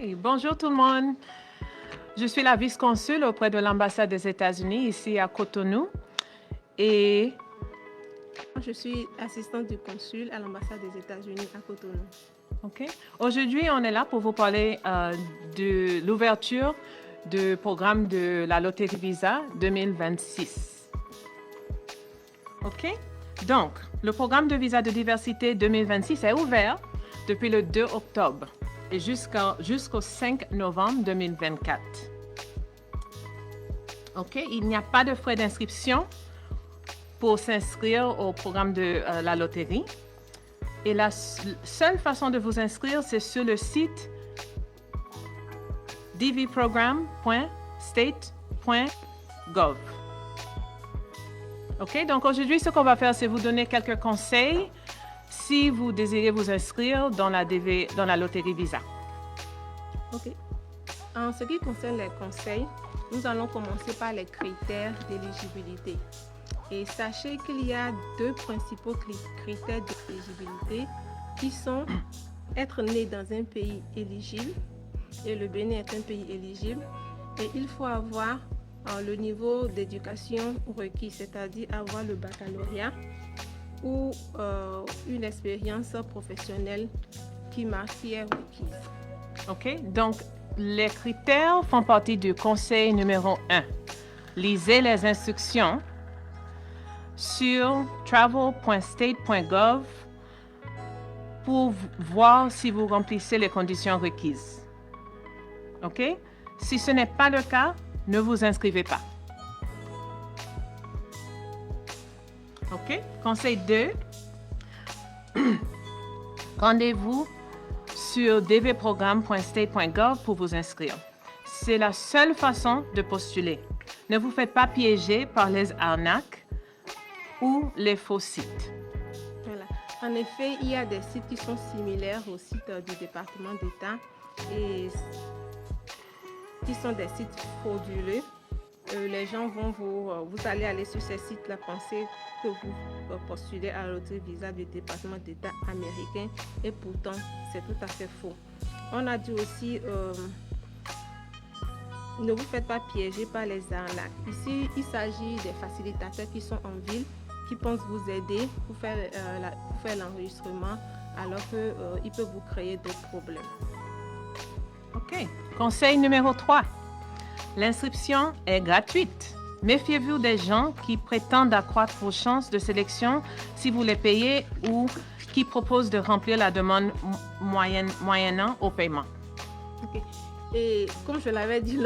Bonjour tout le monde. Je suis la vice-consul auprès de l'ambassade des États-Unis ici à Cotonou et Je suis assistante du consul à l'ambassade des États-Unis à Cotonou. Aujourd'hui, on est là pour vous parler de l'ouverture du programme de la loterie Visa 2026. Donc, le programme de visa de diversité 2026 est ouvert depuis le 2 octobre et jusqu'au 5 novembre 2024. Il n'y a pas de frais d'inscription pour s'inscrire au programme de la loterie. Et la seule façon de vous inscrire, c'est sur le site dvprogram.state.gov. Donc aujourd'hui, ce qu'on va faire, c'est vous donner quelques conseils si vous désirez vous inscrire dans la loterie Visa. En ce qui concerne les conseils, nous allons commencer par les critères d'éligibilité. Et sachez qu'il y a deux principaux critères d'éligibilité qui sont être né dans un pays éligible, et le Bénin est un pays éligible, et il faut avoir le niveau d'éducation requis, c'est-à-dire avoir le baccalauréat ou une expérience professionnelle qui est requise. Donc les critères font partie du conseil numéro 1. Lisez les instructions sur travel.state.gov pour voir si vous remplissez les conditions requises. Si ce n'est pas le cas, ne vous inscrivez pas. Conseil 2. Rendez-vous sur dvprogram.state.gov pour vous inscrire. C'est la seule façon de postuler. Ne vous faites pas piéger par les arnaques ou les faux sites. Voilà. En effet, il y a des sites qui sont similaires aux sites du département d'État et qui sont des sites frauduleux. Les gens vont vous allez aller sur ces sites-là, penser que vous postulez à la loterie Visa du département d'État américain et pourtant c'est tout à fait faux. On a dit aussi ne vous faites pas piéger par les arnaques. Ici, il s'agit des facilitateurs qui sont en ville, qui pensent vous aider pour faire l'enregistrement alors qu'ils peuvent vous créer d'autres problèmes. Conseil numéro 3. L'inscription est gratuite. Méfiez-vous des gens qui prétendent accroître vos chances de sélection si vous les payez ou qui proposent de remplir la demande moyennant au paiement. Et comme je l'avais dit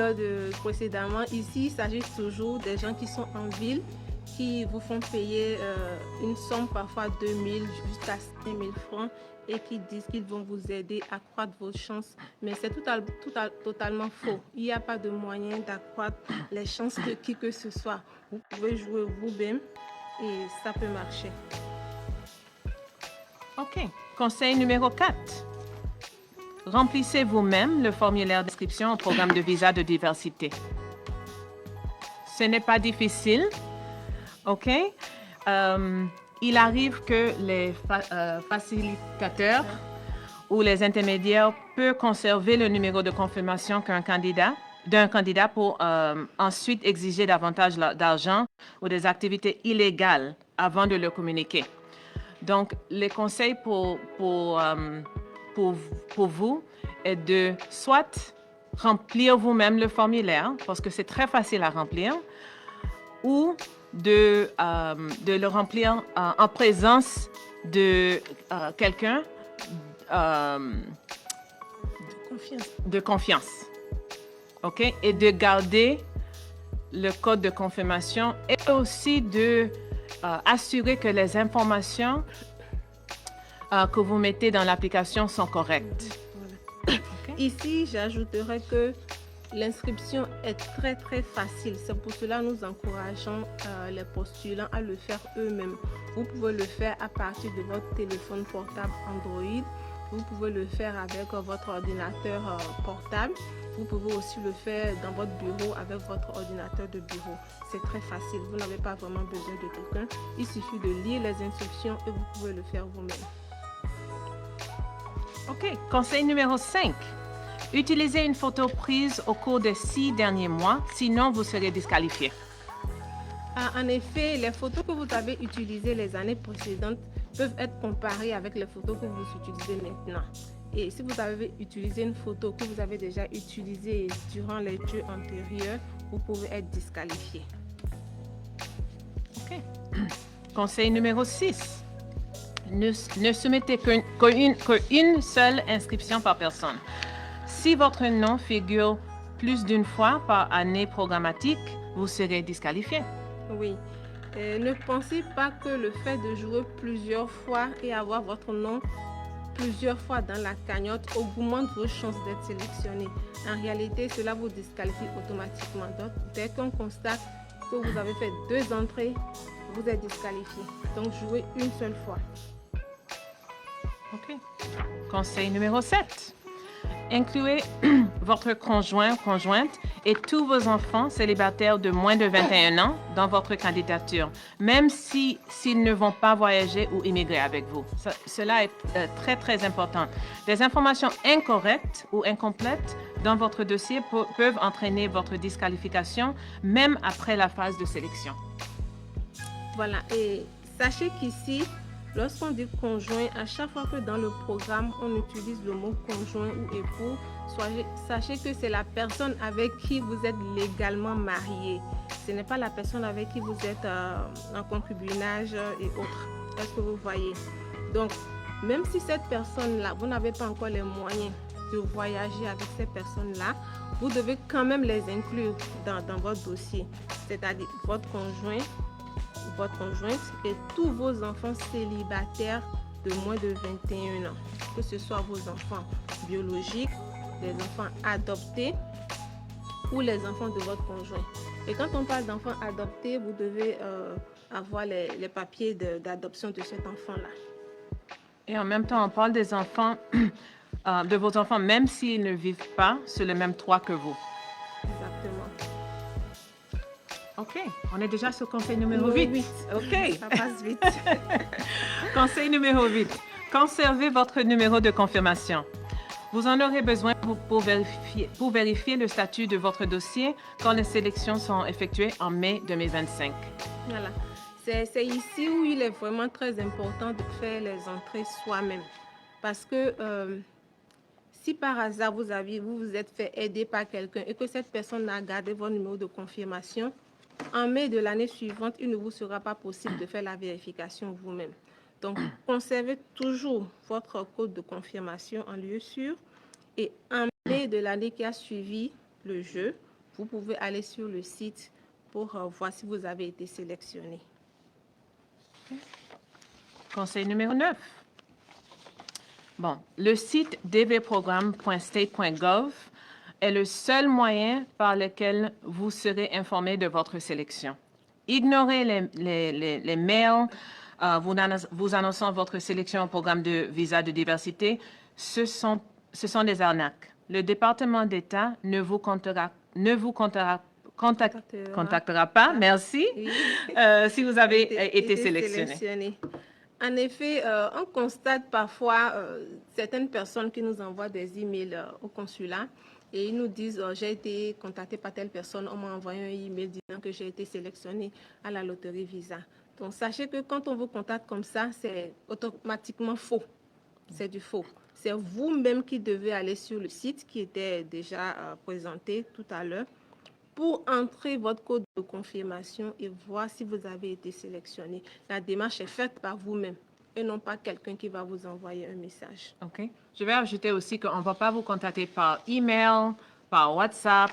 précédemment, ici, il s'agit toujours des gens qui sont en ville, qui vous font payer une somme, parfois 2 000 jusqu'à 5 000 francs, et qui disent qu'ils vont vous aider à accroître vos chances. Mais c'est totalement faux. Il n'y a pas de moyen d'accroître les chances de qui que ce soit. Vous pouvez jouer vous-même et ça peut marcher. Conseil numéro 4. Remplissez vous-même le formulaire d'inscription au programme de visa de diversité. Ce n'est pas difficile. Il arrive que les facilitateurs ou les intermédiaires peuvent conserver le numéro de confirmation d'un candidat pour ensuite exiger davantage d'argent ou des activités illégales avant de le communiquer. Donc, les conseils pour vous est de soit remplir vous-même le formulaire, parce que c'est très facile à remplir, ou de le remplir en présence de quelqu'un de confiance. Et de garder le code de confirmation et aussi de assurer que les informations que vous mettez dans l'application sont correctes. Ici, j'ajouterais que l'inscription est très très facile. C'est pour cela que nous encourageons les postulants à le faire eux-mêmes. Vous pouvez le faire à partir de votre téléphone portable Android. Vous pouvez le faire avec votre ordinateur portable. Vous pouvez aussi le faire dans votre bureau avec votre ordinateur de bureau. C'est très facile. Vous n'avez pas vraiment besoin de quelqu'un. Il suffit de lire les instructions et vous pouvez le faire vous-même. Conseil numéro 5. Utilisez une photo prise au cours des 6 derniers mois, sinon vous serez disqualifié. En effet, les photos que vous avez utilisées les années précédentes peuvent être comparées avec les photos que vous utilisez maintenant. Et si vous avez utilisé une photo que vous avez déjà utilisée durant les jeux antérieurs, vous pouvez être disqualifié. OK. Conseil numéro 6. Ne soumettez qu'une seule inscription par personne. Si votre nom figure plus d'une fois par année programmatique, vous serez disqualifié. Oui. Ne pensez pas que le fait de jouer plusieurs fois et avoir votre nom plusieurs fois dans la cagnotte augmente vos chances d'être sélectionné. En réalité, cela vous disqualifie automatiquement. Donc, dès qu'on constate que vous avez fait 2 entrées, vous êtes disqualifié. Donc, jouez une seule fois. OK. Conseil numéro 7. Incluez votre conjointe et tous vos enfants célibataires de moins de 21 ans dans votre candidature, même s'ils ne vont pas voyager ou immigrer avec vous. Cela est très, très important. Des informations incorrectes ou incomplètes dans votre dossier peuvent entraîner votre disqualification, même après la phase de sélection. Voilà, et sachez qu'ici, lorsqu'on dit conjoint, à chaque fois que dans le programme, on utilise le mot conjoint ou époux, sachez que c'est la personne avec qui vous êtes légalement marié. Ce n'est pas la personne avec qui vous êtes en concubinage et autres. Est-ce que vous voyez? Donc, même si cette personne-là, vous n'avez pas encore les moyens de voyager avec ces personnes-là, vous devez quand même les inclure dans votre dossier, c'est-à-dire votre conjoint, votre conjointe et tous vos enfants célibataires de moins de 21 ans, que ce soit vos enfants biologiques, les enfants adoptés ou les enfants de votre conjoint. Et quand on parle d'enfants adoptés, vous devez avoir les papiers d'adoption de cet enfant-là. Et en même temps, on parle des enfants, de vos enfants, même s'ils ne vivent pas sur le même toit que vous. Exactement. OK, on est déjà sur conseil numéro 8. OK. Ça passe vite. Conseil numéro 8. Conservez votre numéro de confirmation. Vous en aurez besoin pour vérifier le statut de votre dossier quand les sélections sont effectuées en mai 2025. Voilà. C'est ici où il est vraiment très important de faire les entrées soi-même. Parce que si par hasard vous vous êtes fait aider par quelqu'un et que cette personne a gardé votre numéro de confirmation, en mai de l'année suivante, il ne vous sera pas possible de faire la vérification vous-même. Donc, conservez toujours votre code de confirmation en lieu sûr. Et en mai de l'année qui a suivi le jeu, vous pouvez aller sur le site pour voir si vous avez été sélectionné. Conseil numéro 9. Bon, le site dvprogramme.state.gov est le seul moyen par lequel vous serez informé de votre sélection. Ignorez les mails vous annonçant votre sélection au programme de visa de diversité. Ce sont des arnaques. Le département d'État ne vous contactera pas, merci, oui. Si vous avez été sélectionné. En effet, on constate parfois certaines personnes qui nous envoient des emails au consulat et ils nous disent j'ai été contacté par telle personne, on m'a envoyé un email disant que j'ai été sélectionné à la loterie Visa. Donc sachez que quand on vous contacte comme ça, c'est automatiquement faux. C'est du faux. C'est vous-même qui devez aller sur le site qui était déjà présenté tout à l'heure pour entrer votre code de confirmation et voir si vous avez été sélectionné. La démarche est faite par vous-même et non pas quelqu'un qui va vous envoyer un message. OK. Je vais ajouter aussi qu'on ne va pas vous contacter par email, par WhatsApp,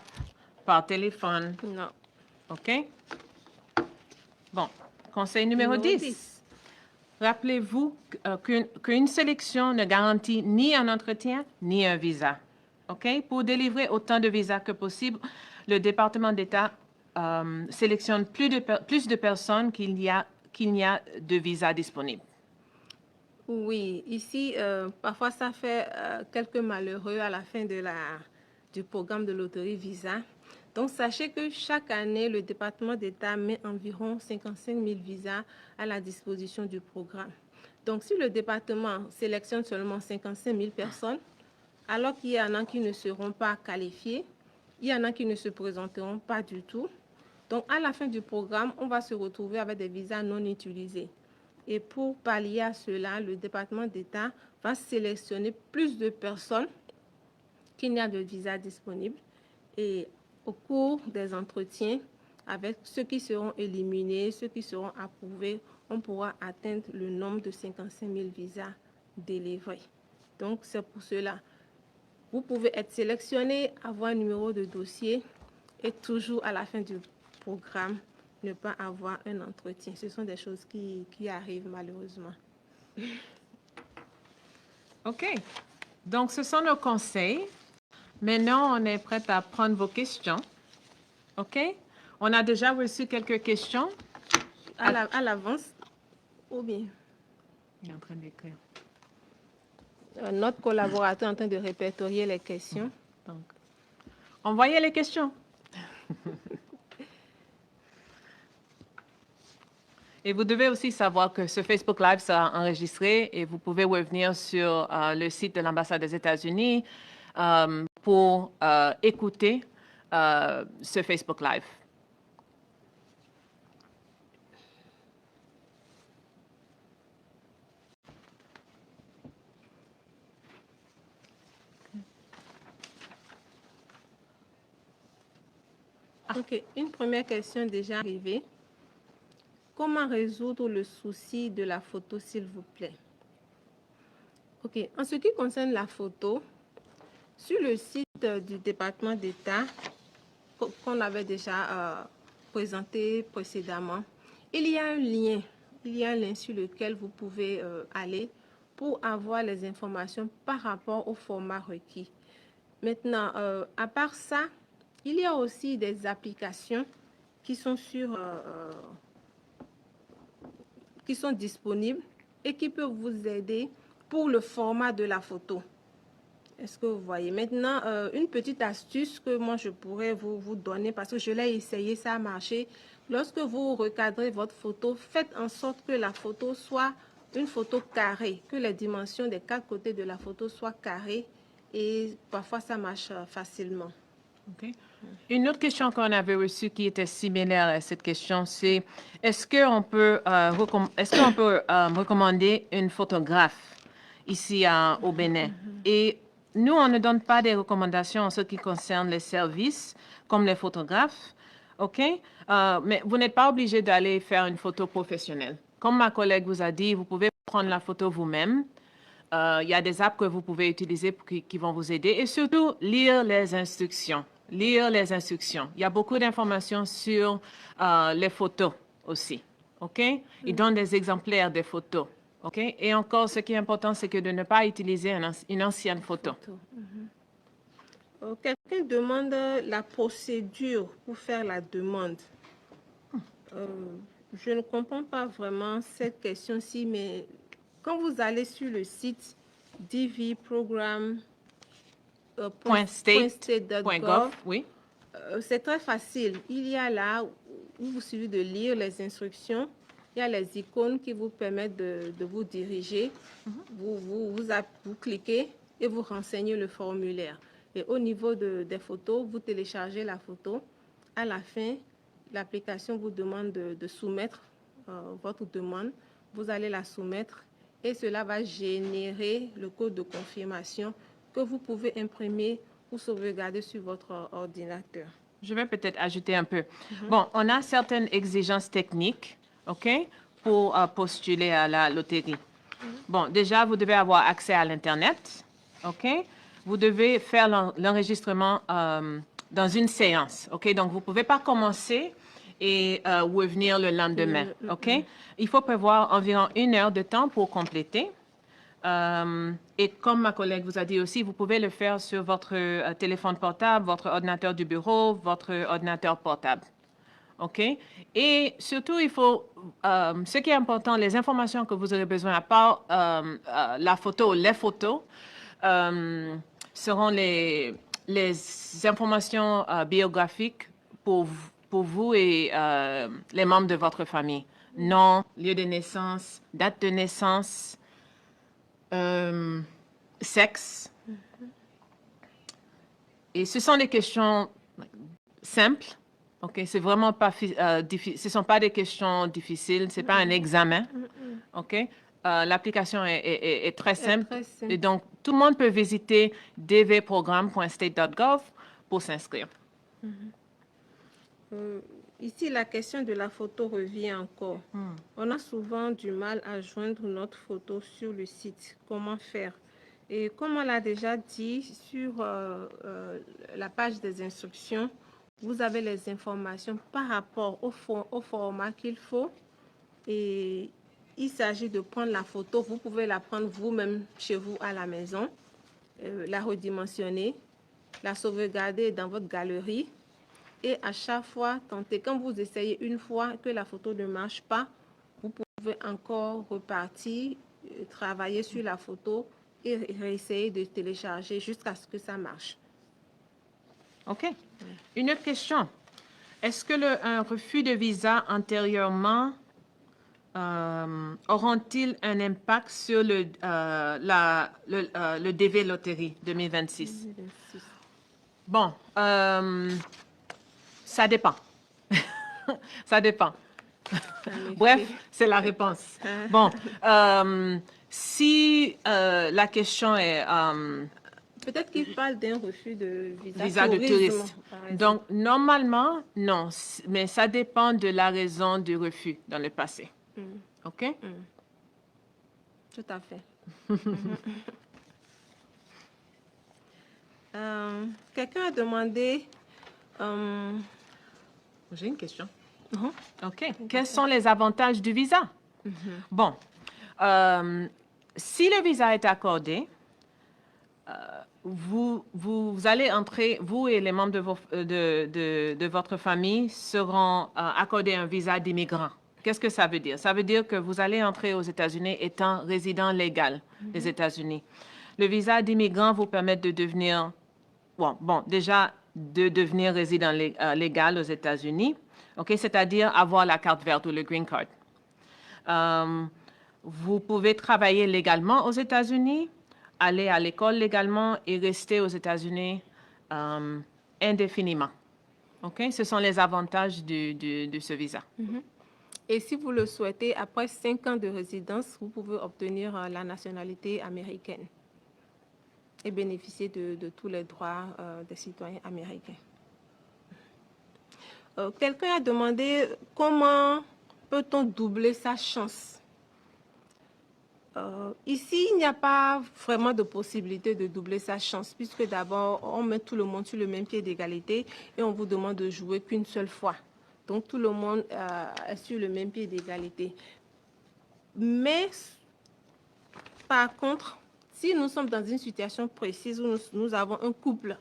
par téléphone. Non. OK? Bon. Conseil numéro 10. Rappelez-vous qu'une sélection ne garantit ni un entretien ni un visa. OK? Pour délivrer autant de visas que possible, le département d'État sélectionne plus de personnes qu'il n'y a de visas disponibles. Oui, ici, parfois ça fait quelques malheureux à la fin du programme de loterie Visa. Donc, sachez que chaque année, le département d'État met environ 55 000 visas à la disposition du programme. Donc, si le département sélectionne seulement 55 000 personnes, alors qu'il y en a qui ne seront pas qualifiés, il y en a qui ne se présenteront pas du tout. Donc, à la fin du programme, on va se retrouver avec des visas non utilisés. Et pour pallier à cela, le département d'État va sélectionner plus de personnes qu'il n'y a de visas disponibles. Et au cours des entretiens, avec ceux qui seront éliminés, ceux qui seront approuvés, on pourra atteindre le nombre de 55 000 visas délivrés. Donc, c'est pour cela. Vous pouvez être sélectionné, avoir un numéro de dossier et toujours à la fin du programme, ne pas avoir un entretien. Ce sont des choses qui arrivent malheureusement. OK. Donc, ce sont nos conseils. Maintenant, on est prêt à prendre vos questions. OK? On a déjà reçu quelques questions. À l'avance, ou bien? Il est en train d'écrire. Notre collaborateur est en train de répertorier les questions. Donc, envoyez les questions. Et vous devez aussi savoir que ce Facebook Live sera enregistré et vous pouvez revenir sur le site de l'ambassade des États-Unis pour écouter ce Facebook Live. OK. Une première question déjà arrivée. Comment résoudre le souci de la photo, s'il vous plaît? OK. En ce qui concerne la photo, sur le site du département d'État, qu'on avait déjà présenté précédemment, il y a un lien. Il y a un lien sur lequel vous pouvez aller pour avoir les informations par rapport au format requis. Maintenant, à part ça, il y a aussi des applications qui sont qui sont disponibles et qui peuvent vous aider pour le format de la photo. Est-ce que vous voyez? Maintenant, une petite astuce que moi je pourrais vous donner, parce que je l'ai essayé, ça a marché. Lorsque vous recadrez votre photo, faites en sorte que la photo soit une photo carrée, que les dimensions des 4 côtés de la photo soient carrées, et parfois ça marche facilement. Okay. Une autre question qu'on avait reçue qui était similaire à cette question, c'est est-ce qu'on peut, recommander une photographe ici au Bénin? Et nous, on ne donne pas des recommandations en ce qui concerne les services comme les photographes, OK? Mais vous n'êtes pas obligé d'aller faire une photo professionnelle. Comme ma collègue vous a dit, vous pouvez prendre la photo vous-même. Il y a des apps que vous pouvez utiliser qui vont vous aider et surtout lire les instructions. Lire les instructions. Il y a beaucoup d'informations sur les photos aussi. OK? Ils donnent des exemplaires des photos. OK? Et encore, ce qui est important, c'est que de ne pas utiliser une ancienne photo. Quelqu'un demande la procédure pour faire la demande. Je ne comprends pas vraiment cette question-ci, mais quand vous allez sur le site dvprogram.state.gov, oui. C'est très facile. Il y a là où vous suffit de lire les instructions. Il y a les icônes qui vous permettent de vous diriger. Vous cliquez et vous renseignez le formulaire. Et au niveau des photos, vous téléchargez la photo. À la fin, l'application vous demande de soumettre votre demande. Vous allez la soumettre et cela va générer le code de confirmation que vous pouvez imprimer ou sauvegarder sur votre ordinateur. Je vais peut-être ajouter un peu. Bon, on a certaines exigences techniques, OK, pour postuler à la loterie. Bon, déjà, vous devez avoir accès à l'Internet, OK? Vous devez faire l'enregistrement dans une séance, OK? Donc, vous ne pouvez pas commencer et revenir le lendemain, OK? Il faut prévoir environ 1 heure de temps pour compléter. Et comme ma collègue vous a dit aussi, vous pouvez le faire sur votre téléphone portable, votre ordinateur du bureau, votre ordinateur portable. OK? Et surtout, il faut, ce qui est important, les informations que vous aurez besoin, à part la photo, les photos, seront les informations biographiques pour vous et les membres de votre famille. Nom, lieu de naissance, date de naissance, sexe Et ce sont des questions simples. OK? C'est vraiment pas difficile. Ce ne sont pas des questions difficiles. Ce n'est pas un examen. OK? L'application est très simple. Très simple. Et donc, tout le monde peut visiter dvprogramme.state.gov pour s'inscrire. Ici, la question de la photo revient encore. On a souvent du mal à joindre notre photo sur le site. Comment faire? Et comme on l'a déjà dit, sur la page des instructions, vous avez les informations par rapport au format qu'il faut. Et il s'agit de prendre la photo. Vous pouvez la prendre vous-même chez vous à la maison, la redimensionner, la sauvegarder dans votre galerie. Et à chaque fois, tentez, quand vous essayez une fois que la photo ne marche pas, vous pouvez encore repartir, travailler sur la photo et réessayer de télécharger jusqu'à ce que ça marche. OK. Une autre question. Est-ce que un refus de visa antérieurement auront-ils un impact sur le DV Loterie 2026? 2026. Bon, ça dépend. Ça dépend. Bref, c'est la réponse. Bon, si la question est... Peut-être qu'il parle d'un refus de visa de touriste. Donc, normalement, non. Mais ça dépend de la raison du refus dans le passé. OK? Tout à fait. Quelqu'un a demandé... J'ai une question. OK. Quels sont les avantages du visa? Bon, si le visa est accordé, vous allez entrer, vous et les membres de votre famille seront accordés un visa d'immigrant. Qu'est-ce que ça veut dire? Ça veut dire que vous allez entrer aux États-Unis étant résident légal des États-Unis. Le visa d'immigrant vous permet de devenir, déjà de devenir résident légal aux États-Unis, OK? C'est-à-dire avoir la carte verte ou le green card. Vous pouvez travailler légalement aux États-Unis, aller à l'école légalement et rester aux États-Unis indéfiniment. OK? Ce sont les avantages de ce visa. Et si vous le souhaitez, après 5 ans de résidence, vous pouvez obtenir la nationalité américaine et bénéficier de tous les droits des citoyens américains. Quelqu'un a demandé comment peut-on doubler sa chance. Ici, il n'y a pas vraiment de possibilité de doubler sa chance, puisque d'abord, on met tout le monde sur le même pied d'égalité et on vous demande de jouer qu'une seule fois. Donc, tout le monde est sur le même pied d'égalité. Mais, par contre, si nous sommes dans une situation précise où nous avons un couple,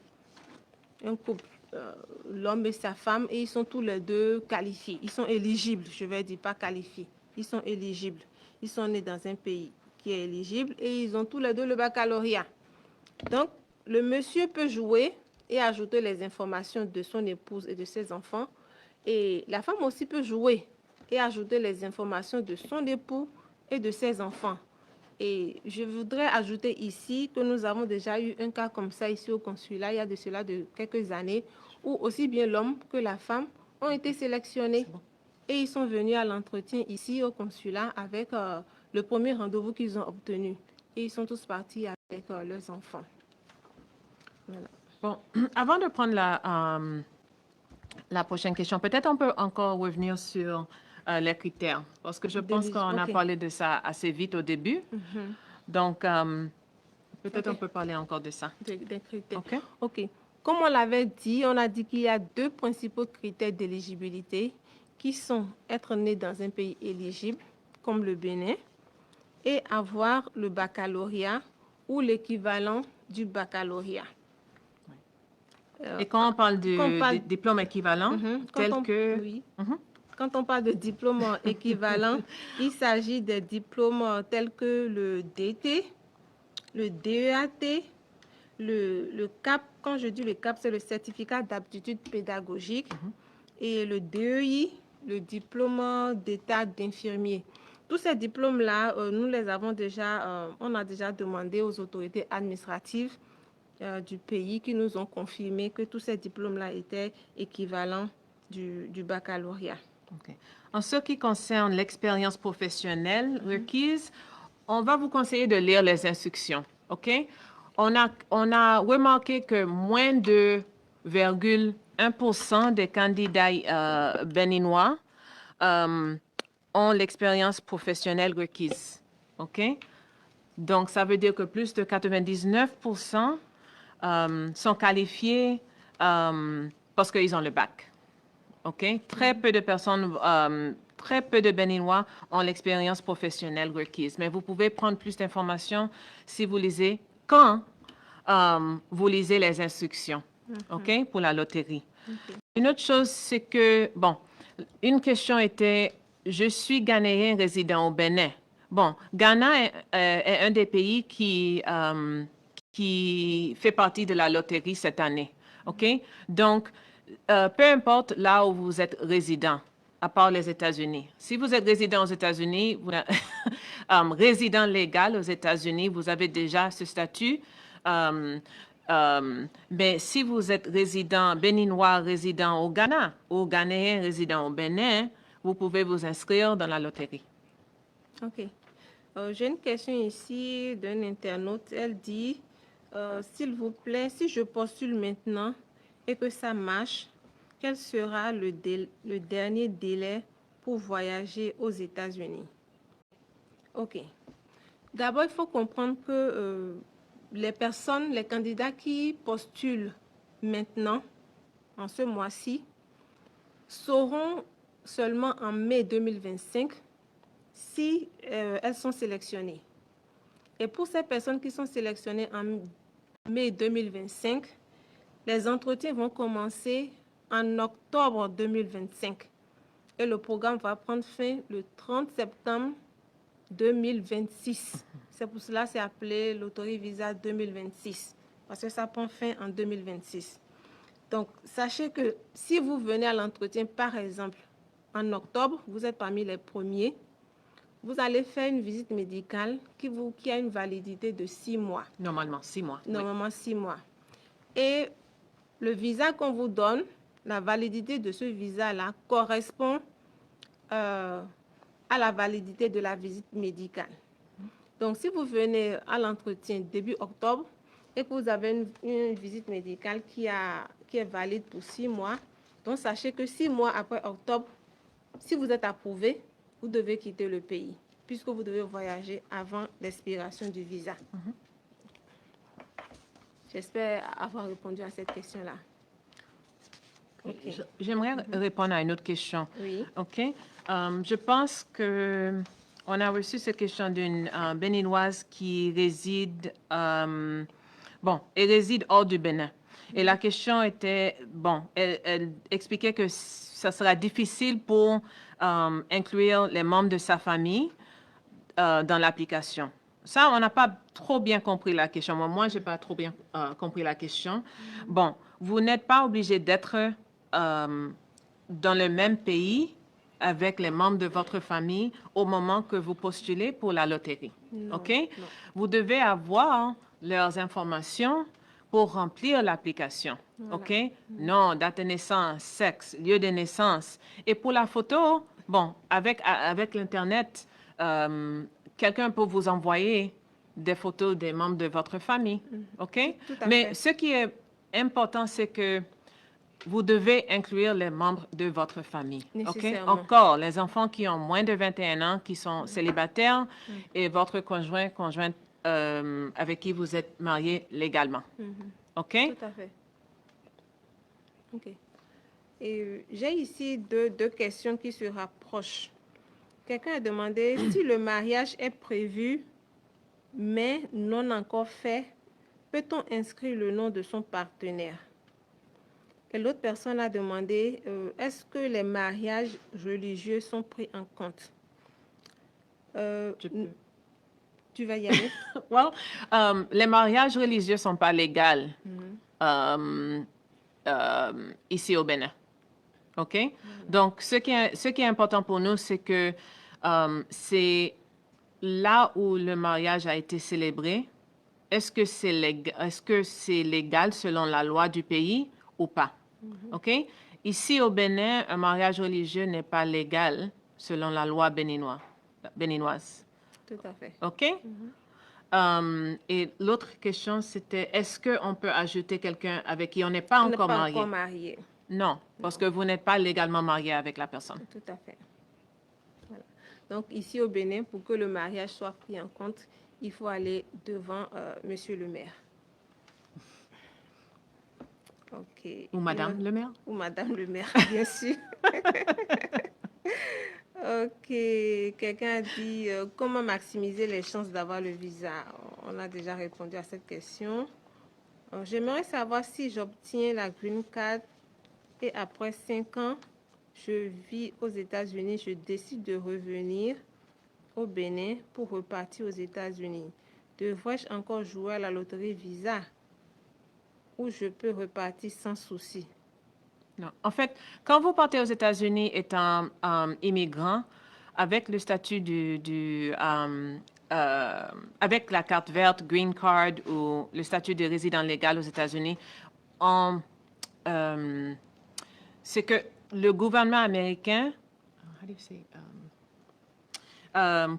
l'homme et sa femme, et ils sont tous les deux qualifiés, ils sont éligibles, je vais dire pas qualifiés, ils sont éligibles. Ils sont nés dans un pays qui est éligible et ils ont tous les deux le baccalauréat. Donc, le monsieur peut jouer et ajouter les informations de son épouse et de ses enfants. Et la femme aussi peut jouer et ajouter les informations de son époux et de ses enfants. Et je voudrais ajouter ici que nous avons déjà eu un cas comme ça ici au consulat, il y a de cela de quelques années, où aussi bien l'homme que la femme ont été sélectionnés. Et ils sont venus à l'entretien ici au consulat avec le premier rendez-vous qu'ils ont obtenu. Et ils sont tous partis avec leurs enfants. Voilà. Bon, avant de prendre la prochaine question, peut-être on peut encore revenir sur les critères, parce que je pense qu'on a parlé de ça assez vite au début. Donc, peut-être on peut parler encore de ça. Des critères. OK. Comme on l'avait dit, on a dit qu'il y a 2 principaux critères d'éligibilité qui sont être né dans un pays éligible, comme le Bénin, et avoir le baccalauréat ou l'équivalent du baccalauréat. Et quand on parle de diplôme équivalent, Quand on parle de diplôme équivalent, il s'agit des diplômes tels que le DT, le DEAT, le CAP. Quand je dis le CAP, c'est le certificat d'aptitude pédagogique, et le DEI, le diplôme d'état d'infirmier. Tous ces diplômes-là, nous les avons déjà, on a déjà demandé aux autorités administratives du pays qui nous ont confirmé que tous ces diplômes-là étaient équivalents du baccalauréat. OK. En ce qui concerne l'expérience professionnelle requise, on va vous conseiller de lire les instructions. OK? On a remarqué que moins de 0,1% des candidats béninois ont l'expérience professionnelle requise. OK? Donc, ça veut dire que plus de 99% sont qualifiés parce qu'ils ont le bac. OK? Très peu de personnes, très peu de Béninois ont l'expérience professionnelle requise. Mais vous pouvez prendre plus d'informations si vous lisez, quand vous lisez les instructions, OK? Pour la loterie. Une autre chose, c'est que, bon, une question était, je suis Ghanéen résident au Bénin. Bon, Ghana est un des pays qui fait partie de la loterie cette année, OK? Donc, peu importe là où vous êtes résident, à part les États-Unis. Si vous êtes résident aux États-Unis, résident légal aux États-Unis, vous avez déjà ce statut. Mais si vous êtes résident béninois, résident au Ghana, ou Ghanéen résident au Bénin, vous pouvez vous inscrire dans la loterie. OK. J'ai une question ici d'un internaute. Elle dit, s'il vous plaît, si je postule maintenant et que ça marche, quel sera le dernier délai pour voyager aux États-Unis? OK. D'abord, il faut comprendre que les candidats qui postulent maintenant, en ce mois-ci, sauront seulement en mai 2025 si elles sont sélectionnées. Et pour ces personnes qui sont sélectionnées en mai 2025, les entretiens vont commencer en octobre 2025 et le programme va prendre fin le 30 septembre 2026. C'est pour cela que c'est appelé Loterie Visa 2026, parce que ça prend fin en 2026. Donc, sachez que si vous venez à l'entretien, par exemple, en octobre, vous êtes parmi les premiers, vous allez faire une visite médicale qui a une validité de 6 mois. Normalement, 6 mois. Normalement, oui. 6 mois. Et le visa qu'on vous donne, la validité de ce visa-là correspond à la validité de la visite médicale. Donc, si vous venez à l'entretien début octobre et que vous avez une visite médicale qui est valide pour 6 mois, donc sachez que 6 mois après octobre, si vous êtes approuvé, vous devez quitter le pays, puisque vous devez voyager avant l'expiration du visa. J'espère avoir répondu à cette question-là. Okay. J'aimerais répondre à une autre question. Oui. OK. Je pense que on a reçu cette question d'une béninoise qui réside, elle réside hors du Bénin. Et la question était, elle expliquait que ça sera difficile pour inclure les membres de sa famille dans l'application. Ça, on n'a pas trop bien compris la question. Moi, je n'ai pas trop bien compris la question. Bon, vous n'êtes pas obligé d'être dans le même pays avec les membres de votre famille au moment que vous postulez pour la loterie. Non, OK? non. Vous devez avoir leurs informations pour remplir l'application. Voilà. OK? Nom, date de naissance, sexe, lieu de naissance. Et pour la photo, bon, avec l'Internet, quelqu'un peut vous envoyer des photos des membres de votre famille. OK? Tout à Mais fait. ce qui est important, c'est que vous devez inclure les membres de votre famille. OK? Nécessairement. Encore, les enfants qui ont moins de 21 ans, qui sont célibataires, et votre conjointe avec qui vous êtes marié légalement. OK? Tout à fait. OK. Et j'ai ici deux questions qui se rapprochent. Quelqu'un a demandé si le mariage est prévu, mais non encore fait, peut-on inscrire le nom de son partenaire? Et l'autre personne a demandé, est-ce que les mariages religieux sont pris en compte? Tu vas y aller? Les mariages religieux ne sont pas légaux ici au Bénin. OK? Donc, ce qui est important pour nous, c'est que c'est là où le mariage a été célébré, est-ce que c'est légal selon la loi du pays ou pas? OK? Ici, au Bénin, un mariage religieux n'est pas légal selon la loi béninoise. Tout à fait. OK? Et l'autre question, c'était, est-ce qu'on peut ajouter quelqu'un avec qui on n'est pas On n'est encore pas marié? encore marié. Non, parce que vous n'êtes pas légalement marié avec la personne. Tout à fait. Voilà. Donc, ici au Bénin, pour que le mariage soit pris en compte, il faut aller devant Monsieur le maire. OK. Ou Madame le maire? Ou Madame le maire, bien sûr. OK. Quelqu'un a dit comment maximiser les chances d'avoir le visa. On a déjà répondu à cette question. J'aimerais savoir si j'obtiens la green card et après 5 ans, je vis aux États-Unis, je décide de revenir au Bénin pour repartir aux États-Unis. Devrais-je encore jouer à la loterie visa ou je peux repartir sans souci? Non. En fait, quand vous partez aux États-Unis étant immigrant, avec le statut avec la carte verte, green card ou le statut de résident légal aux États-Unis, c'est que le gouvernement américain,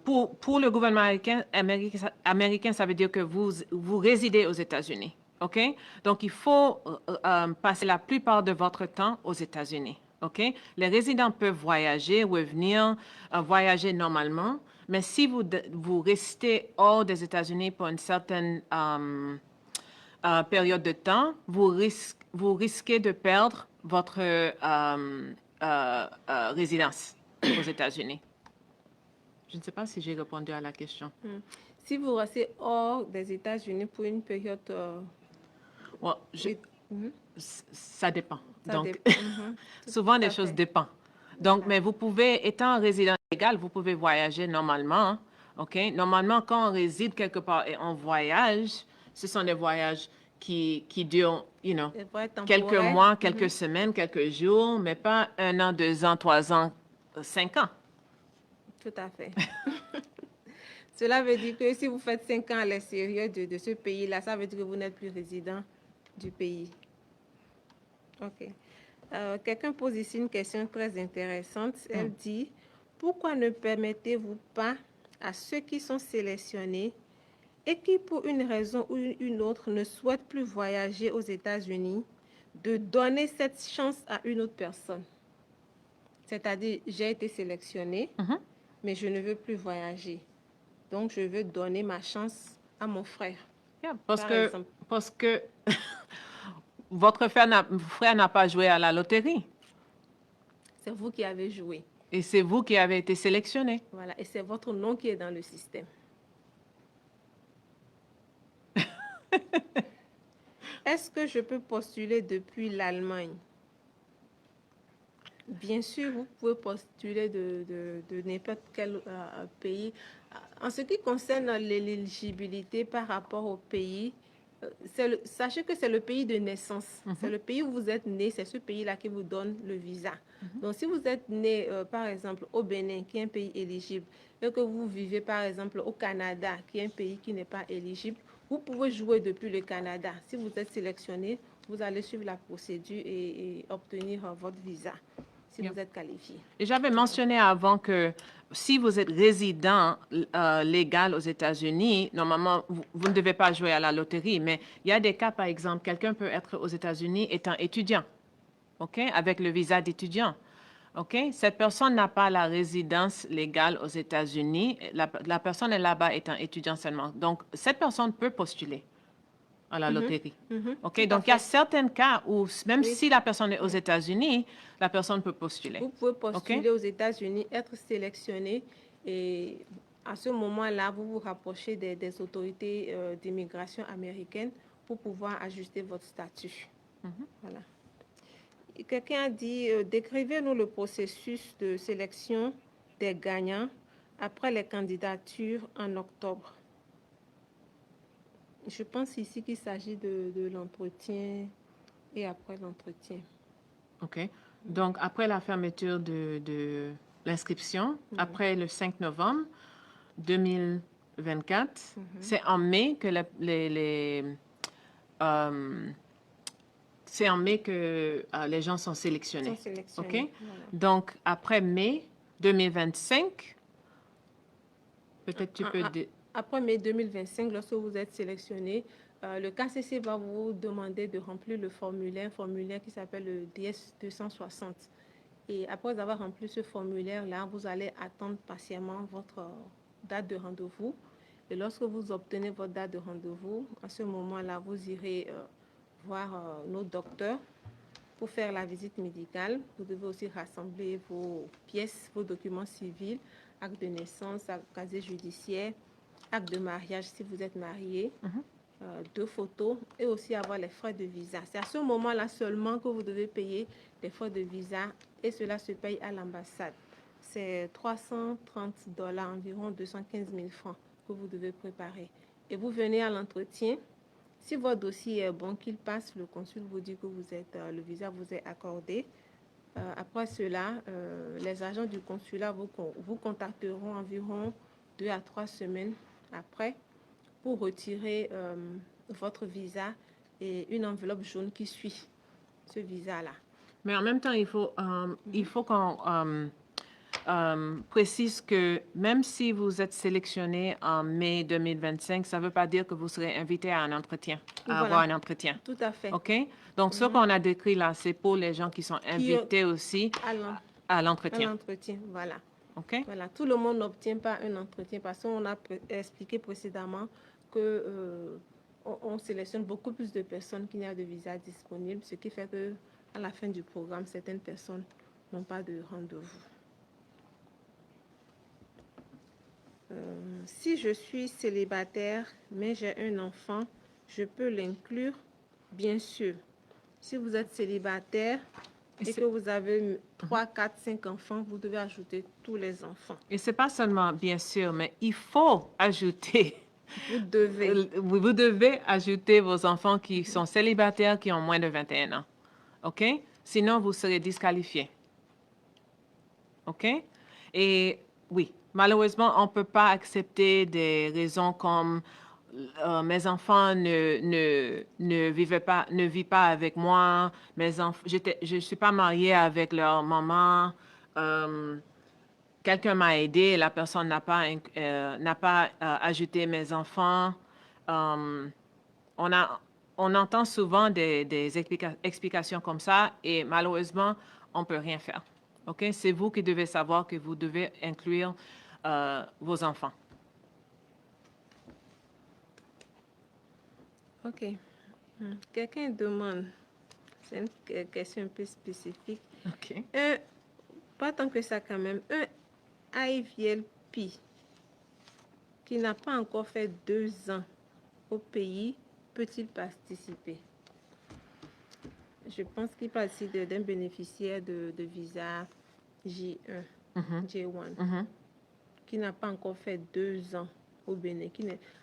pour le gouvernement américain, ça veut dire que vous résidez aux États-Unis. OK? Donc, il faut passer la plupart de votre temps aux États-Unis. OK? Les résidents peuvent voyager, revenir, voyager normalement, mais si vous restez hors des États-Unis pour une certaine période de temps, vous risquez de perdre votre résidence aux États-Unis. Je ne sais pas si j'ai répondu à la question. Si vous restez hors des États-Unis pour une période... ça dépend. Donc, dépend. souvent, les choses dépendent. Donc, mais vous pouvez, étant résident légal, vous pouvez voyager normalement. OK? Normalement, quand on réside quelque part et on voyage, ce sont des voyages qui durent, quelques mois, quelques semaines, quelques jours, mais pas 1 an, 2 ans, 3 ans, 5 ans. Tout à fait. Cela veut dire que si vous faites 5 ans à l'extérieur de ce pays-là, ça veut dire que vous n'êtes plus résident du pays. OK. Quelqu'un pose ici une question très intéressante. Elle dit, pourquoi ne permettez-vous pas à ceux qui sont sélectionnés et qui, pour une raison ou une autre, ne souhaitent plus voyager aux États-Unis, de donner cette chance à une autre personne? C'est-à-dire, j'ai été sélectionnée, mais je ne veux plus voyager. Donc, je veux donner ma chance à mon frère. Yeah, parce que votre frère n'a pas joué à la loterie. C'est vous qui avez joué. Et c'est vous qui avez été sélectionné. Voilà, et c'est votre nom qui est dans le système. Est-ce que je peux postuler depuis l'Allemagne? Bien sûr, vous pouvez postuler de n'importe quel pays. En ce qui concerne l'éligibilité par rapport au pays, sachez que c'est le pays de naissance. C'est le pays où vous êtes né, c'est ce pays-là qui vous donne le visa. Donc, si vous êtes né, par exemple, au Bénin, qui est un pays éligible, et que vous vivez, par exemple, au Canada, qui est un pays qui n'est pas éligible, vous pouvez jouer depuis le Canada. Si vous êtes sélectionné, vous allez suivre la procédure et obtenir votre visa, si vous êtes qualifié. Et j'avais mentionné avant que si vous êtes résident légal aux États-Unis, normalement, vous ne devez pas jouer à la loterie, mais il y a des cas, par exemple, quelqu'un peut être aux États-Unis étant étudiant, OK, avec le visa d'étudiant. OK? Cette personne n'a pas la résidence légale aux États-Unis. La personne est là-bas étant étudiant seulement. Donc, cette personne peut postuler à la loterie. OK? Donc, il y a certains cas où, même si la personne est aux États-Unis, la personne peut postuler. Vous pouvez postuler aux États-Unis, être sélectionné et à ce moment-là, vous vous rapprochez des autorités d'immigration américaines pour pouvoir ajuster votre statut. Voilà. Quelqu'un a dit, décrivez-nous le processus de sélection des gagnants après les candidatures en octobre. Je pense ici qu'il s'agit de l'entretien et après l'entretien. OK. Donc, après la fermeture de l'inscription, après le 5 novembre 2020, 2024. C'est en mai que c'est en mai que les gens sont sélectionnés. OK? Voilà. Donc, après mai 2025, peut-être tu peux... Après mai 2025, lorsque vous êtes sélectionné, le KCC va vous demander de remplir un formulaire qui s'appelle le DS 260. Et après avoir rempli ce formulaire-là, vous allez attendre patiemment votre date de rendez-vous. Et lorsque vous obtenez votre date de rendez-vous, à ce moment-là, vous irez voir nos docteurs pour faire la visite médicale. Vous devez aussi rassembler vos pièces, vos documents civils, acte de naissance, casier judiciaire, acte de mariage si vous êtes marié, 2 photos et aussi avoir les frais de visa. C'est à ce moment-là seulement que vous devez payer les frais de visa et cela se paye à l'ambassade. C'est $330, environ 215 000 francs que vous devez préparer. Et vous venez à l'entretien. Si votre dossier est bon, qu'il passe, le consul vous dit que le visa vous est accordé. Après cela, les agents du consulat vous contacteront environ 2 à 3 semaines après pour retirer votre visa et une enveloppe jaune qui suit ce visa-là. Mais en même temps, il faut qu'on précise que même si vous êtes sélectionné en mai 2025, ça ne veut pas dire que vous serez invité à un entretien, avoir un entretien. Tout à fait. OK? Donc, ce qu'on a décrit là, c'est pour les gens qui sont invités aussi à l'entretien. À l'entretien, voilà. OK? Voilà, tout le monde n'obtient pas un entretien parce qu'on a expliqué précédemment que on sélectionne beaucoup plus de personnes qu'il n'y a de visa disponible, ce qui fait que à la fin du programme, certaines personnes n'ont pas de rendez-vous. Si je suis célibataire, mais j'ai un enfant, je peux l'inclure, bien sûr. Si vous êtes célibataire et que vous avez 3, 4, 5 enfants, vous devez ajouter tous les enfants. Et ce n'est pas seulement bien sûr, mais il faut ajouter. Vous devez ajouter vos enfants qui sont célibataires, qui ont moins de 21 ans. OK? Sinon, vous serez disqualifié. OK? Et oui, malheureusement, on ne peut pas accepter des raisons comme mes enfants ne vivent pas avec moi, je ne suis pas mariée avec leur maman, quelqu'un m'a aidé, la personne n'a pas ajouté mes enfants. On entend souvent des explications comme ça et malheureusement, on ne peut rien faire. OK? C'est vous qui devez savoir que vous devez inclure vos enfants. OK. Quelqu'un demande, c'est une question un peu spécifique. OK. Pas tant que ça quand même. Un IVLP qui n'a pas encore fait 2 ans au pays, peut-il participer? Je pense qu'il participe d'un bénéficiaire de visa J1, J1, qui n'a pas encore fait 2 ans au Bénin.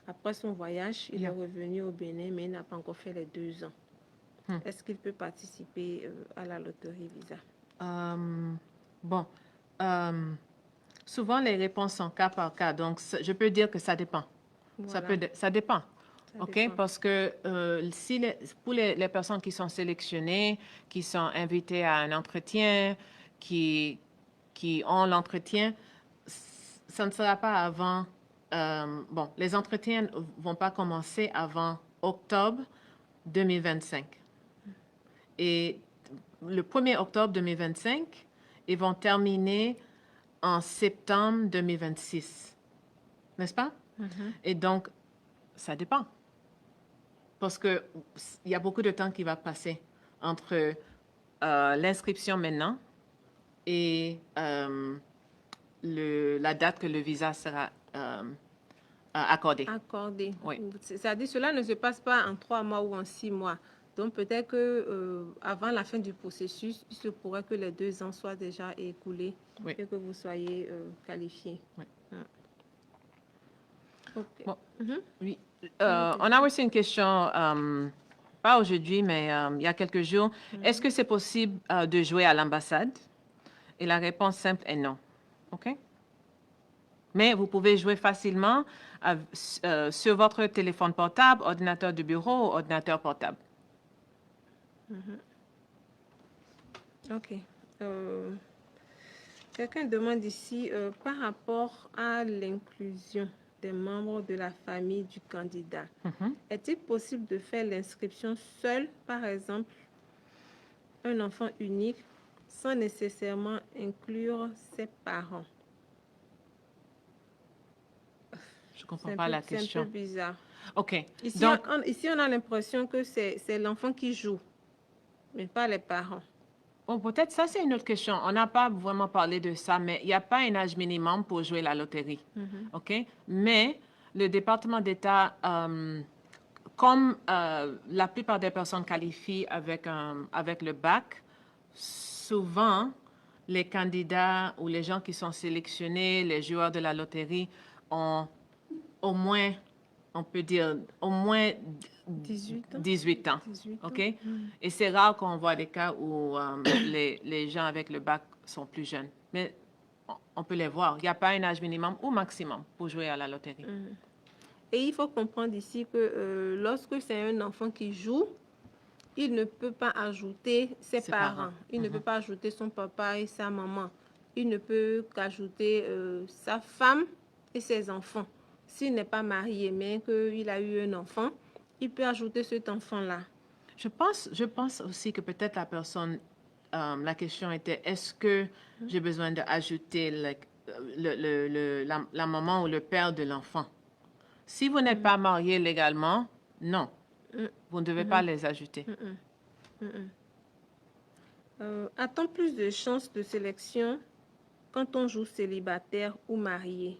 Après son voyage, il est revenu au Bénin, mais il n'a pas encore fait les 2 ans. Est-ce qu'il peut participer à la loterie visa? Bon, souvent les réponses sont cas par cas, donc je peux dire que ça dépend. Voilà. Ça dépend. OK? Parce que pour les personnes qui sont sélectionnées, qui sont invitées à un entretien, qui ont l'entretien, ça ne sera pas avant... bon, les entretiens ne vont pas commencer avant octobre 2025. Et le 1er octobre 2025, ils vont terminer en septembre 2026. N'est-ce pas? Et donc, ça dépend. Parce qu'il y a beaucoup de temps qui va passer entre l'inscription maintenant et la date que le visa sera accordé. Accordé. Oui. C'est-à-dire que cela ne se passe pas en 3 mois ou en 6 mois. Donc, peut-être qu'avant la fin du processus, il se pourrait que les 2 ans soient déjà écoulés et que vous soyez qualifié. Oui. Okay. Bon. Oui. On a reçu une question, pas aujourd'hui, mais il y a quelques jours. Est-ce que c'est possible de jouer à l'ambassade? Et la réponse simple est non. OK? Mais vous pouvez jouer facilement sur votre téléphone portable, ordinateur de bureau ou ordinateur portable. OK. Quelqu'un demande ici, par rapport à l'inclusion des membres de la famille du candidat, est-il possible de faire l'inscription seul, par exemple, un enfant unique, sans nécessairement inclure ses parents? Je ne comprends pas la question. C'est un peu bizarre. OK. Ici, Donc, ici on a l'impression que c'est l'enfant qui joue, mais pas les parents. bon, peut-être ça, c'est une autre question. On n'a pas vraiment parlé de ça, mais il n'y a pas un âge minimum pour jouer la loterie. OK? Mais le département d'État, comme la plupart des personnes qualifient avec le bac, souvent, les candidats ou les gens qui sont sélectionnés, les joueurs de la loterie, ont au moins, on peut dire, au moins 18 ans. 18 ans. 18 ans. OK? Et c'est rare qu'on voit des cas où les gens avec le bac sont plus jeunes. Mais on peut les voir. Il n'y a pas un âge minimum ou maximum pour jouer à la loterie. Et il faut comprendre ici que lorsque c'est un enfant qui joue, il ne peut pas ajouter ses parents. Il ne peut pas ajouter son papa et sa maman. Il ne peut qu'ajouter sa femme et ses enfants. S'il n'est pas marié, mais qu'il a eu un enfant, il peut ajouter cet enfant-là. Je pense aussi que peut-être la personne, la question était, est-ce que j'ai besoin d'ajouter la maman ou le père de l'enfant? Si vous n'êtes pas marié légalement, non. Vous ne devez pas les ajouter. A-t-on plus de chances de sélection quand on joue célibataire ou marié?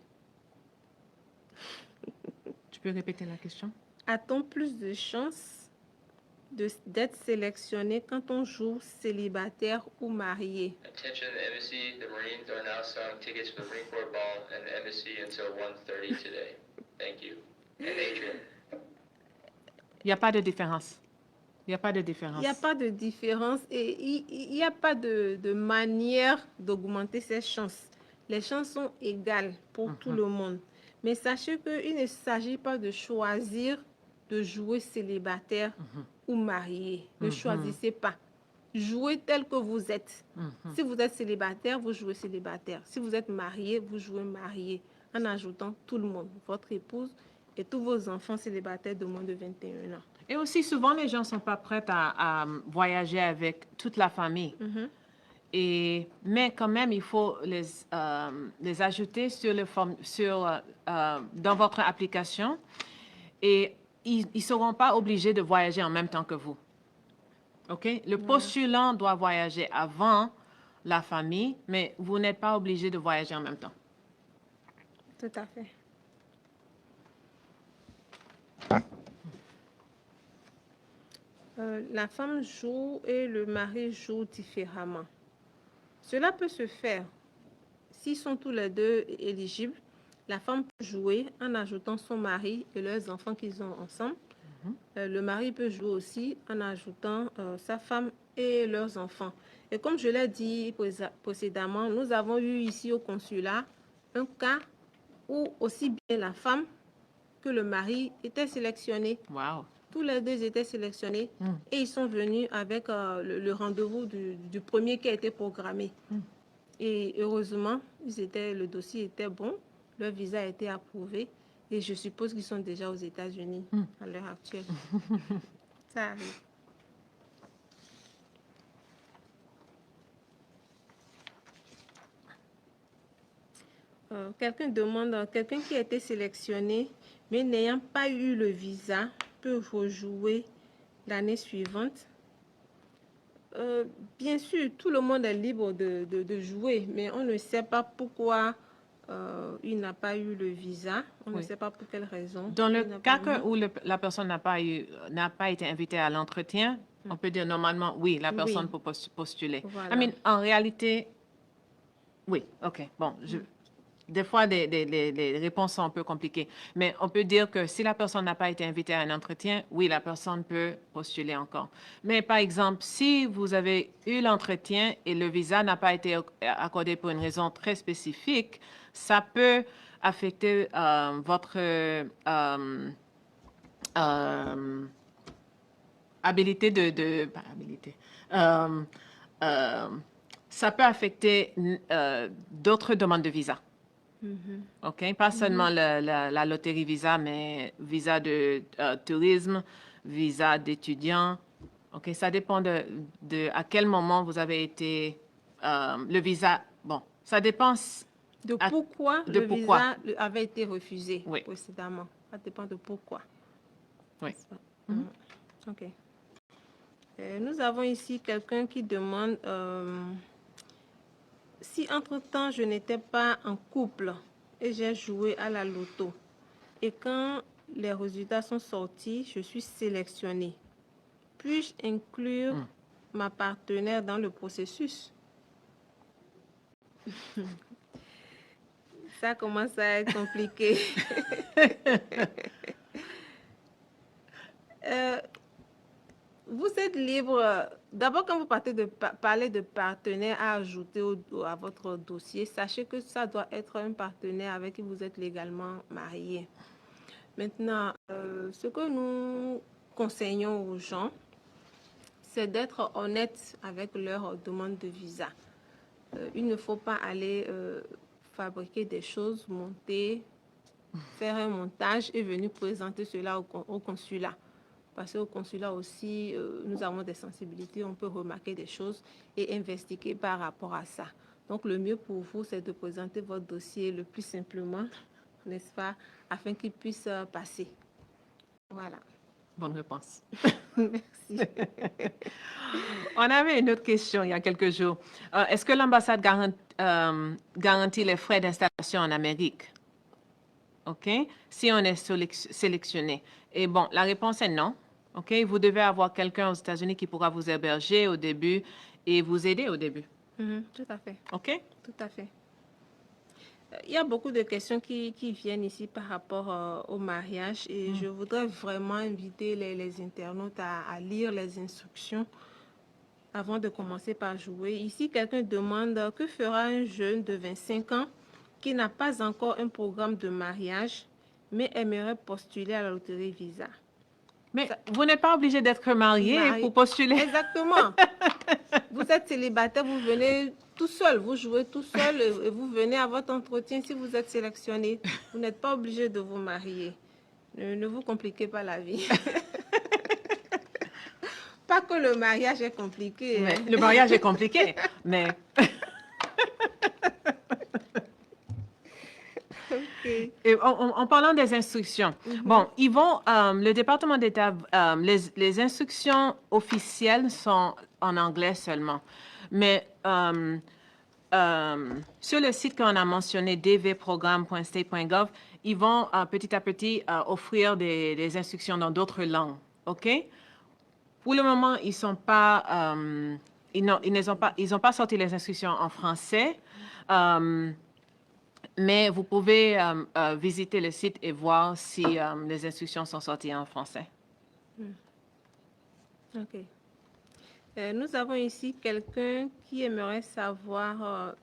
Tu peux répéter la question? A-t-on plus de chances d'être sélectionné quand on joue célibataire ou marié? Attention embassy, the Marines are now selling tickets for the Marine Corps ball and the embassy until 1:30 today. Thank you. And Adrian. Il n'y a pas de différence. Il n'y a pas de différence. Il n'y a pas de différence et il n'y a pas de manière d'augmenter ces chances. Les chances sont égales pour tout le monde. Mais sachez qu'il ne s'agit pas de choisir de jouer célibataire ou marié. Ne choisissez pas. Jouez tel que vous êtes. Si vous êtes célibataire, vous jouez célibataire. Si vous êtes marié, vous jouez marié. En ajoutant tout le monde, votre épouse et tous vos enfants célibataires de moins de 21 ans. Et aussi, souvent, les gens ne sont pas prêts à voyager avec toute la famille. Mais quand même, il faut les ajouter dans votre application. Et ils ne seront pas obligés de voyager en même temps que vous. OK? Le postulant doit voyager avant la famille, mais vous n'êtes pas obligé de voyager en même temps. Tout à fait. La femme joue et le mari joue différemment. Cela peut se faire. S'ils sont tous les deux éligibles, la femme peut jouer en ajoutant son mari et leurs enfants qu'ils ont ensemble. Le mari peut jouer aussi en ajoutant sa femme et leurs enfants. Et comme je l'ai dit précédemment, nous avons eu ici au consulat un cas où aussi bien la femme que le mari étaient sélectionnés. Wow. Tous les deux étaient sélectionnés et ils sont venus avec le rendez-vous du premier qui a été programmé. Et heureusement, le dossier était bon, leur visa a été approuvé et je suppose qu'ils sont déjà aux États-Unis à l'heure actuelle. Ça arrive. Quelqu'un demande, quelqu'un qui a été sélectionné mais n'ayant pas eu le visa peut rejouer l'année suivante. Bien sûr, tout le monde est libre de jouer, mais on ne sait pas pourquoi il n'a pas eu le visa. On ne sait pas pour quelle raison. Dans le cas où la personne n'a pas été invitée à l'entretien, on peut dire normalement, oui, la personne peut postuler. Voilà. En réalité, oui, OK, bon, des fois, les réponses sont un peu compliquées. Mais on peut dire que si la personne n'a pas été invitée à un entretien, oui, la personne peut postuler encore. Mais par exemple, si vous avez eu l'entretien et le visa n'a pas été accordé pour une raison très spécifique, ça peut affecter votre habilité pas habilité. Ça peut affecter d'autres demandes de visa. OK? Pas seulement la loterie visa, mais visa de tourisme, visa d'étudiant. OK? Ça dépend de à quel moment vous avez été... le visa, bon, ça dépend... De pourquoi de le pourquoi. visa avait été refusé Oui. précédemment. Ça dépend de pourquoi. Oui. OK. Nous avons ici quelqu'un qui demande si entre-temps je n'étais pas en couple et j'ai joué à la loto et quand les résultats sont sortis, je suis sélectionnée. Puis-je inclure ma partenaire dans le processus? Ça commence à être compliqué. Vous êtes libre. D'abord, quand vous partez de parler de partenaire à ajouter à votre dossier, sachez que ça doit être un partenaire avec qui vous êtes légalement marié. Maintenant, ce que nous conseillons aux gens, c'est d'être honnête avec leur demande de visa. Il ne faut pas aller fabriquer des choses, monter, faire un montage et venir présenter cela au consulat. Parce qu'au consulat aussi, nous avons des sensibilités, on peut remarquer des choses et investiguer par rapport à ça. Donc, le mieux pour vous, c'est de présenter votre dossier le plus simplement, n'est-ce pas, afin qu'il puisse passer. Voilà. Bonne réponse. Merci. On avait une autre question il y a quelques jours. Est-ce que l'ambassade garantit les frais d'installation en Amérique? OK? Si on est sélectionné. Et bon, la réponse est non. OK? Vous devez avoir quelqu'un aux États-Unis qui pourra vous héberger au début et vous aider au début. Tout à fait. OK? Tout à fait. Il y a beaucoup de questions qui viennent ici par rapport au mariage et je voudrais vraiment inviter les internautes à lire les instructions avant de commencer par jouer. Ici, quelqu'un demande que fera un jeune de 25 ans qui n'a pas encore un programme de mariage mais aimerait postuler à la loterie Visa. Mais vous n'êtes pas obligé d'être marié pour postuler. Exactement. Vous êtes célibataire, vous venez tout seul, vous jouez tout seul et vous venez à votre entretien. Si vous êtes sélectionné, vous n'êtes pas obligé de vous marier. Ne vous compliquez pas la vie. Pas que le mariage est compliqué. Mais le mariage est compliqué, mais... Okay. Et en parlant des instructions, bon, ils vont, le département d'État, les instructions officielles sont en anglais seulement. Mais sur le site qu'on a mentionné, dvprogramme.state.gov, ils vont petit à petit offrir des instructions dans d'autres langues. OK? Pour le moment, ils sont pas, ils n'ont pas sorti les instructions en français. Mais vous pouvez visiter le site et voir si les instructions sont sorties en français. OK. Nous avons ici quelqu'un qui aimerait savoir,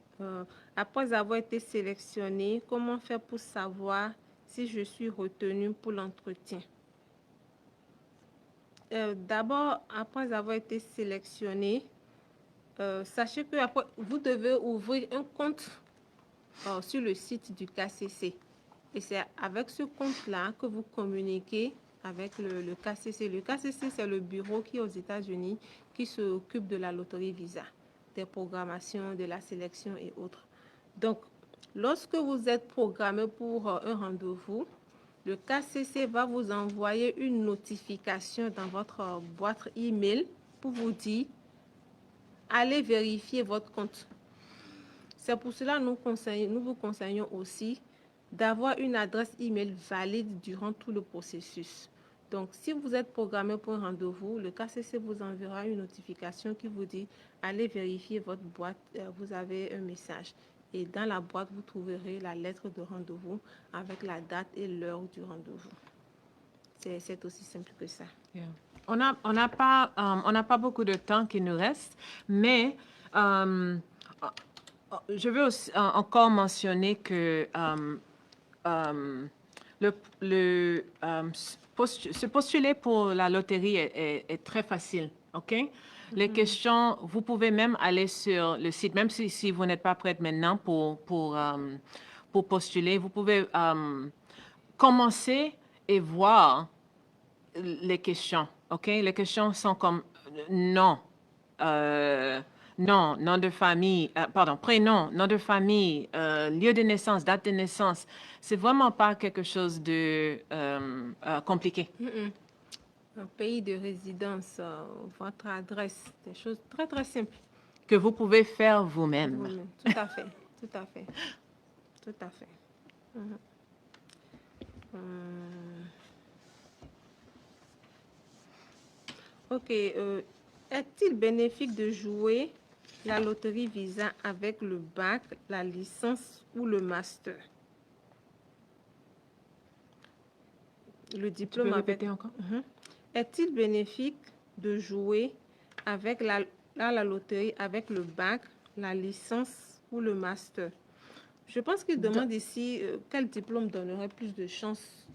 après avoir été sélectionné, comment faire pour savoir si je suis retenue pour l'entretien. D'abord, après avoir été sélectionné, sachez que après, vous devez ouvrir un compte sur le site du KCC. Et c'est avec ce compte-là que vous communiquez avec le KCC. Le KCC, c'est le bureau qui est aux États-Unis qui s'occupe de la loterie Visa, des programmations, de la sélection et autres. Donc, lorsque vous êtes programmé pour un rendez-vous, le KCC va vous envoyer une notification dans votre boîte email pour vous dire « Allez vérifier votre compte ». C'est pour cela que nous vous conseillons aussi d'avoir une adresse email valide durant tout le processus. Donc, si vous êtes programmé pour un rendez-vous, le KCC vous enverra une notification qui vous dit « Allez vérifier votre boîte, vous avez un message ». Et dans la boîte, vous trouverez la lettre de rendez-vous avec la date et l'heure du rendez-vous. C'est aussi simple que ça. Yeah. On n'a pas beaucoup de temps qui nous reste, mais je veux aussi, encore mentionner que se postuler pour la loterie est très facile, OK? Les questions, vous pouvez même aller sur le site, même si vous n'êtes pas prête maintenant pour postuler, vous pouvez commencer et voir les questions, OK? Les questions sont comme non, non, nom de famille, pardon, prénom, nom de famille, lieu de naissance, date de naissance. C'est vraiment pas quelque chose de compliqué. Un pays de résidence, votre adresse, des choses très, très simples. Que vous pouvez faire vous-même. Vous-même. Tout à fait, tout à fait, tout à fait. Ok, est-il bénéfique de jouer la loterie Visa avec le bac, la licence ou le master? Le Tu diplôme peux avec... répéter encore? Est-il bénéfique de jouer avec la loterie avec le bac, la licence ou le master? Je pense qu'il demande ici quel diplôme donnerait plus de chances.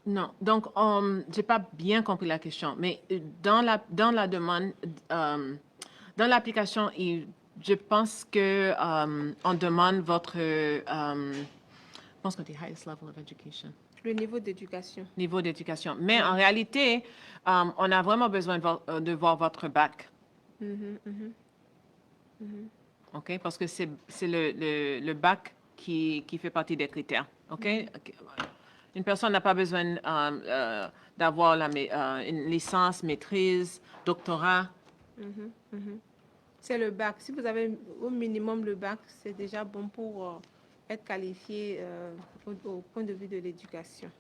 Non, donc j'ai pas bien compris la question, mais dans la demande, dans l'application, je pense que on demande votre, je pense que the highest level of education. Le niveau d'éducation. Niveau d'éducation. Mais en réalité, on a vraiment besoin de voir votre bac. OK? Parce que c'est le bac qui fait partie des critères. OK? Une personne n'a pas besoin d'avoir une licence, maîtrise, doctorat. C'est le bac. Si vous avez au minimum le bac, c'est déjà bon pour être qualifié au point de vue de l'éducation.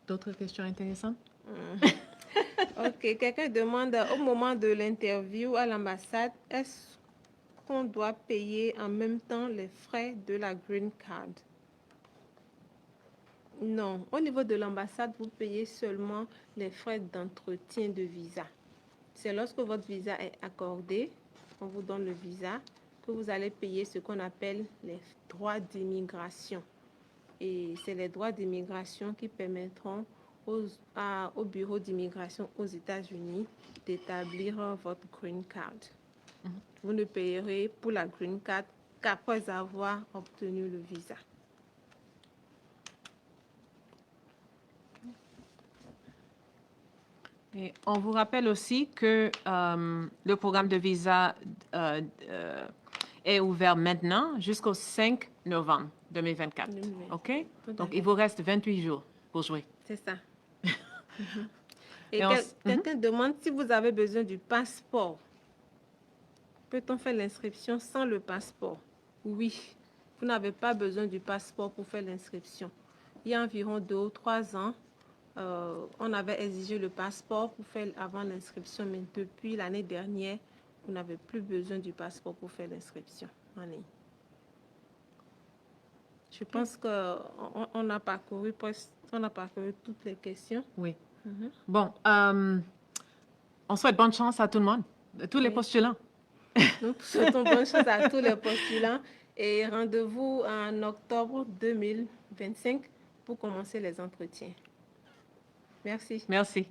D'autres questions intéressantes? Ok, quelqu'un demande au moment de l'interview à l'ambassade, est-ce qu'on doit payer en même temps les frais de la green card? Non, au niveau de l'ambassade, vous payez seulement les frais d'entretien de visa. C'est lorsque votre visa est accordé, on vous donne le visa, que vous allez payer ce qu'on appelle les droits d'immigration. Et c'est les droits d'immigration qui permettront au bureau d'immigration aux États-Unis d'établir votre green card. Vous ne payerez pour la green card qu'après avoir obtenu le visa. Et on vous rappelle aussi que le programme de visa est ouvert maintenant jusqu'au 5 novembre 2024. OK? Donc, il vous reste 28 jours pour jouer. C'est ça. Et quelqu'un demande si vous avez besoin du passeport. Peut-on faire l'inscription sans le passeport? Oui, vous n'avez pas besoin du passeport pour faire l'inscription. Il y a environ 2 ou 3 ans, on avait exigé le passeport pour faire avant l'inscription, mais depuis l'année dernière, vous n'avez plus besoin du passeport pour faire l'inscription en ligne. Je pense qu'on a parcouru toutes les questions. Oui. Bon, on souhaite bonne chance à tout le monde, à tous les postulants. Nous souhaitons bonne chance à tous les postulants et rendez-vous en octobre 2025 pour commencer les entretiens. Merci. Merci.